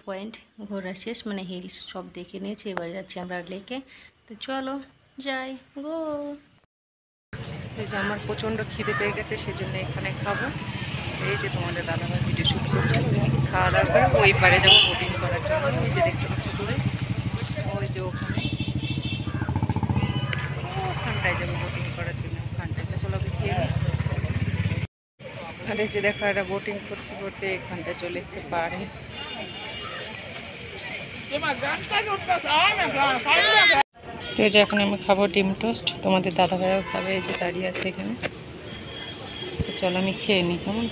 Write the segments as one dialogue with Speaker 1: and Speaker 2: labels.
Speaker 1: Point ঘোরা শেষ, মানে হিলস সব দেখে নিয়েছি। এবারে যাচ্ছি আমরা লেকে। তো চলো যাই গো। এই যে আমার প্রচণ্ড খিদে পেয়ে গেছে, সেজন্য এখানে খাবো। এই যে তোমাদের দাদাভাই ভিডিও শ্যুট করছে, খাওয়া দাওয়া করে ওই পারে যাবো বোটিং করার জন্য। ওই যে দেখতে পাচ্ছ দূরে, ওই যে ওখানে, ওখানটায় যাবো বোটিং করার জন্য, ওখানটায়। তো চলো খেয়ে নিই। আর এই যে দেখো একটা বোটিং করতে করতে এখানটায় চলে এসছে পাড়ে। তো এই যে এখন আমি খাবো ডিম টোস্ট, তোমাদের দাদাভাইও খাবে, এই যে দাঁড়িয়ে আছে এখানে। তো চলো আমি খেয়ে নিই কেমন।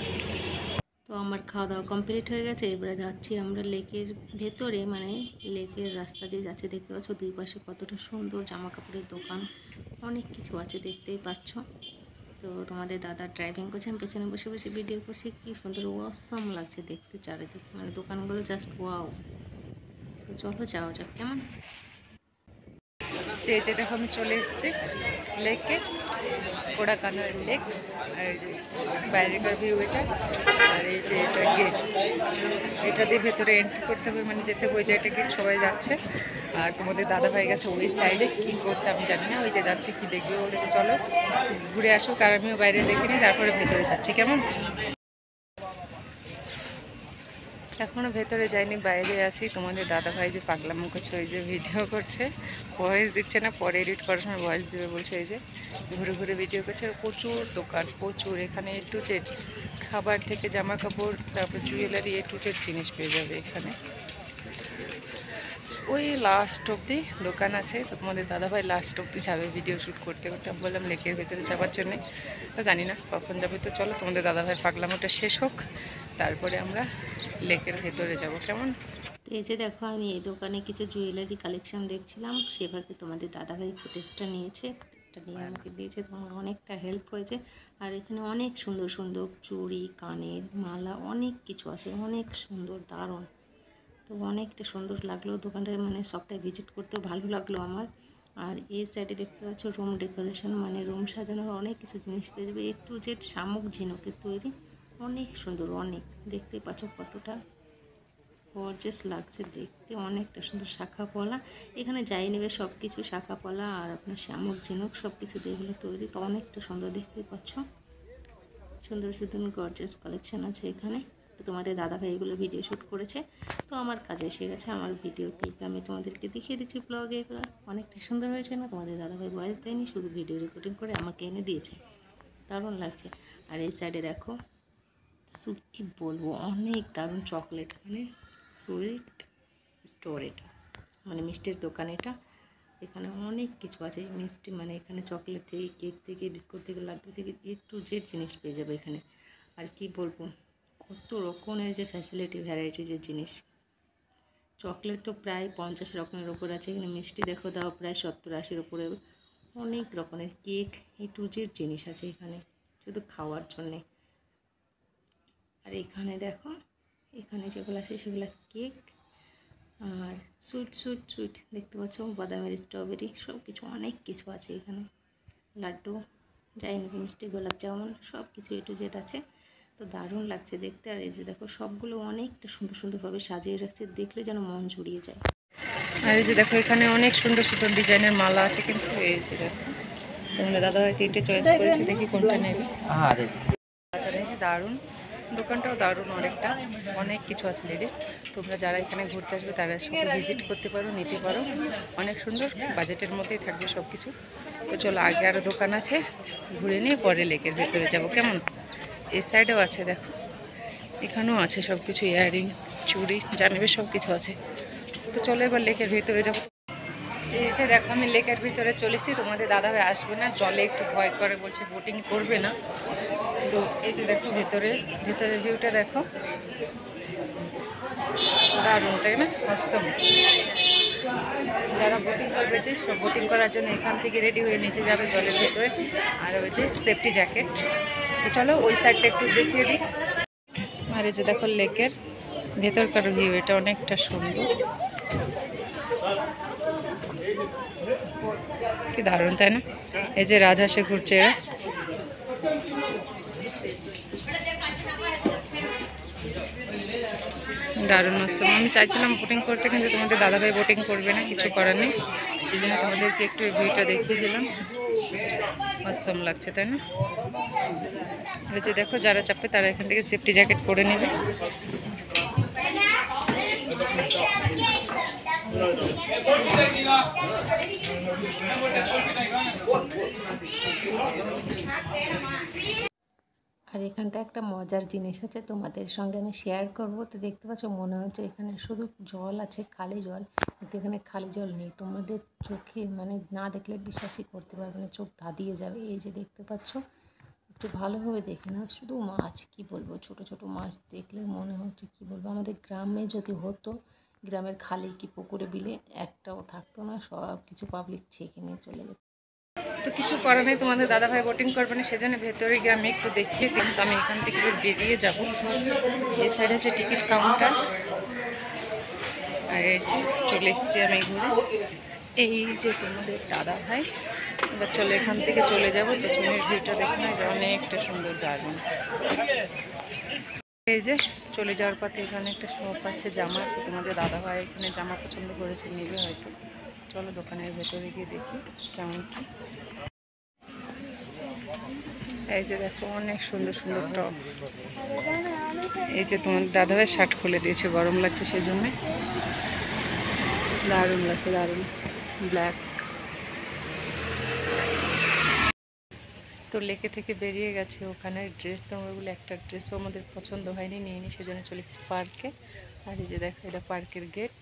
Speaker 1: তো আমার খাওয়া দাওয়া কমপ্লিট হয়ে গেছে। এবারে যাচ্ছি আমরা লেকের ভেতরে, মানে লেকের রাস্তা দিয়ে যাচ্ছে। দেখতে পাচ্ছ দুই পাশে কতটা সুন্দর জামা কাপড়ের দোকান, অনেক কিছু আছে, দেখতেই পাচ্ছ। তো তোমাদের দাদা ড্রাইভিং করছে, আমি পেছনে বসে বসে ভিডিও করছি। কি সুন্দর অসাম লাগছে দেখতে চারিদিক, মানে দোকানগুলো জাস্ট ওয়াও। তো চলো যাওয়া যাক কেমন। এই যে দেখো আমি চলে এসেছি লেকে, কোড়াকানার লেক। আর এই যে বাইরেকার ভিউ এটা, আর এই যে এটা গেট, এটা দিয়ে ভেতরে এন্ট্রি করতে হবে, মানে যেতে হবে। ওই যে এটা গেট, সবাই যাচ্ছে। আর তোমাদের দাদা ভাই গেছে ওই সাইডে, কী করতে আমি জানি না। ওই যে যাচ্ছে কি দেখবে, ওর চলো ঘুরে আসুক। আর আমিও বাইরে লেকে নিই, তারপরে ভেতরে যাচ্ছি কেমন। এখনও ভেতরে যাইনি, বাইরে আছি। তোমাদের দাদা ভাই যে পাগলামো করছে, ওই যে ভিডিও করছে, ভয়েস দিচ্ছে না, পরে এডিট করার সময় ভয়েস দিবে বলছে। এই যে ঘুরে ঘুরে ভিডিও করছে। আর প্রচুর দোকান, প্রচুর। এখানে এ টু জেড, খাবার থেকে জামা কাপড়, তারপর জুয়েলারি, এ টু জেড জিনিস পেয়ে যাবে এখানে। ওই লাস্ট অবধি দোকান আছে। তো তোমাদের দাদাভাই লাস্ট অবধি যাবে ভিডিও শ্যুট করতে করতে। আমি বললাম লেকের ভেতরে যাওয়ার জন্যে, তো জানি না কখন যাবে। তো চলো তোমাদের দাদাভাই পাগলামোটা শেষ হোক, তারপরে আমরা লেকের ভেতরে যাব কেমন। এই যে দেখো আমি এই দোকানে কিছু জুয়েলারি কালেকশন দেখছিলাম, সেভাবে তোমাদের দাদাভাই ফুটেজটা নিয়েছে, ফুটেজটা নিয়ে আমাকে দিয়েছে। তোমার অনেকটা হেল্প হয়েছে। আর এখানে অনেক সুন্দর সুন্দর চুড়ি, কানের মালা, অনেক কিছু আছে, অনেক সুন্দর, দারুণ। তো অনেকটা সুন্দর লাগলো দোকানটা, মানে সবটাই ভিজিট করতেও ভালো লাগলো আমার। আর এই সাইডে দেখতে পাচ্ছ রুম ডেকোরেশন, মানে রুম সাজানোর অনেক কিছু জিনিস পেয়ে যাবে, এ টু জেড শামুক ঝিনুকের তৈরি, অনেক সুন্দর, অনেক। দেখতে পাচ্ছ কতটা গর্জিয়াস লাগছে দেখতে, অনেকটা সুন্দর। শাখা পলা, এখানে যাই নেবে সব কিছু শাখা পলা আর আপনার শামুক ঝিনুক সব কিছু দিয়ে এগুলো তৈরি, তো অনেকটা সুন্দর। দেখতে পাচ্ছ সুন্দর সুন্দর গর্জিয়াস কালেকশন আছে এখানে। তো তোমাদের দাদাভাই এগুলো ভিডিও শ্যুট করেছে, তো আমার কাজে এসে গেছে। আমার ভিডিও ক্লিপ আমি তোমাদেরকে দেখিয়ে দিচ্ছি ব্লগে। এগুলো অনেকটা সুন্দর হয়েছে না? তোমাদের দাদাভাই ভয়েস দেয়নি, শুধু ভিডিও রেকর্ডিং করে আমাকে এনে দিয়েছে, দারুণ লাগছে। আর এই সাইডে দেখো, কি বলবো, অনেক দারুণ চকলেট, মানে সুইট স্টোর এটা, মানে মিষ্টির দোকান এটা। এখানে অনেক কিছু আছে মিষ্টি, মানে এখানে চকলেট থেকে, কেক থেকে, বিস্কুট থেকে, লাড্ডু থেকে, এ টু জেড জিনিস পেয়ে যাবে এখানে। আর কি বলবো, কত রকমের যে ফ্যাসিলিটি, ভ্যারাইটি যে জিনিস। চকলেট তো প্রায় 50 রকমের ওপর আছে, এখানে মিষ্টি দেখো দাও প্রায় 70-80-র ওপরে। অনেক রকমের কেক, এ টু জেড জিনিস আছে এখানে, শুধু খাওয়ার জন্যে। আর এখানে দেখো, এখানে যেগুলো আছে সেগুলো কেক আর সুইট সুইট সুইট দেখতে পাচ্ছ, বাদামের, স্ট্রবেরি, সব কিছু, অনেক কিছু আছে এখানে। লাড্ডু, যাই নেবে, মিষ্টি, গোলাপ জামুন, সব কিছু এ টু জেড আছে। তো দারুণ লাগছে দেখতে। আর এই যে দেখো সবগুলো অনেকটা সুন্দর সুন্দরভাবে সাজিয়ে রাখছে, দেখলে যেন মন জুড়িয়ে যায়। আর এই যে দেখো এখানে অনেক সুন্দর সুন্দর ডিজাইনের মালা আছে, কিন্তু এই যে দেখো তোমাদের দাদাভাই 3টে চয়েস করেছে, দেখি কোনটা নেবে। দারুণ, দোকানটাও দারুণ, অনেকটা, অনেক কিছু আছে লেডিস। তোমরা যারা এখানে ঘুরতে আসবে তারা সবাই ভিজিট করতে পারো, নিতে পারো, অনেক সুন্দর, বাজেটের মধ্যেই থাকবে সব কিছু। তো চলো আগে আরও দোকান আছে, ঘুরে নিয়ে পরে লেকের ভেতরে যাব কেমন। এই সাইডেও আছে দেখো, এখানেও আছে সব কিছু, ইয়াররিং, চুড়ি, জানিবে সব কিছু আছে। তো চলো এবার লেকের ভেতরে যাবো। এই যে দেখো আমি লেকের ভিতরে চলেছি, তোমাদের দাদাভাই আসবে না, জলে একটু ভয় করে, বলছে বোটিং করবে না। তো এই যে দেখো ভেতরের ভিউটা দেখো, দারুণ তাই না, অসম। যারা বোটিং করবে, যে সব বোটিং করার জন্য এখান থেকে রেডি হয়ে নিচে যাবে জলের ভেতরে। আর ওই যে সেফটি জ্যাকেট। তো চলো ওই সাইডটা একটু দেখিয়ে দিই। আর এই যে দেখো লেকের ভেতরকার ভিউ, এটা অনেকটা সুন্দর, কি দারুণ তাই না। এই যে রাজহাঁসে ঘুরছে এরা, দারুণ মৌসুম। আমি চাইছিলাম বোটিং করতে, কিন্তু তোমাদের দাদাভাই বোটিং করবে না, কিছু করার নেই। সেই জন্য তোমাদেরকে একটু এই ভিউটা দেখিয়ে দিলাম। মৌসুম লাগছে, তাই না? এই যে দেখো, যারা চাপবে তারা এখান থেকে সেফটি জ্যাকেট পরে নেবে। আর এখানটা একটা মজার জিনিস আছে, তোমাদের সঙ্গে আমি শেয়ার করব। তো দেখতে পাচ্ছ, মনে হচ্ছে এখানে শুধু জল আছে, খালি জল, কিন্তু এখানে খালি জল নেই। তোমাদের চোখে মানে না দেখলে বিশ্বাসই করতে পারবে না, চোখ ধাঁধিয়ে যাবে। এই যে দেখতে পাচ্ছ, একটু ভালোভাবে দেখে নাও, শুধু মাছ। কি বলবো, ছোট ছোট মাছ দেখলে মনে হচ্ছে, কি বলবো, আমাদের গ্রামে যদি হতো, গ্রামের খালি কি পুকুরে বিলে একটাও থাকতো না, সব কিছু পাবলিক ছেঁকে নিয়ে চলে যেত। তো কিছু করার নেই, তোমাদের দাদাভাই বোটিং করবে না, সেজন্য ভেতরে গিয়ে আমি একটু দেখিয়ে দিই। তো আমি এখান থেকে বেরিয়ে যাব। এই সাইডে হচ্ছে টিকিট কাউন্টার, আর এই যে চলে এসেছি আমি ঘুরে। এই যে তোমাদের দাদাভাই, এবার চলো এখান থেকে চলে যাব। পেছনের ভিউটা দেখে না, যে অনেকটা সুন্দর, দারুণ। এই যে চলে যাওয়ার পথে এখানে একটা শপ আছে জামা। তো তোমাদের দাদাভাই এখানে জামা পছন্দ করেছে, নেবে হয়তো। চলো দোকানের ভেতরে গিয়ে দেখি কেমন কি। এই যে দেখো, অনেক সুন্দর সুন্দর টপ। এই যে তোমার দাদাভাই শার্ট খুলে দিয়েছে, গরম লাগছে সেজন্য। দারুণ লাগছে, দারুণ, ব্ল্যাক। তো লেকে থেকে বেরিয়ে গেছে, ওখানে ড্রেস তোমাগুলো, একটা ড্রেসও আমাদের পছন্দ হয়নি, নিয়ে সেজন্য চলে এসেছি পার্কে। আর এই যে দেখো, এটা পার্কের গেট।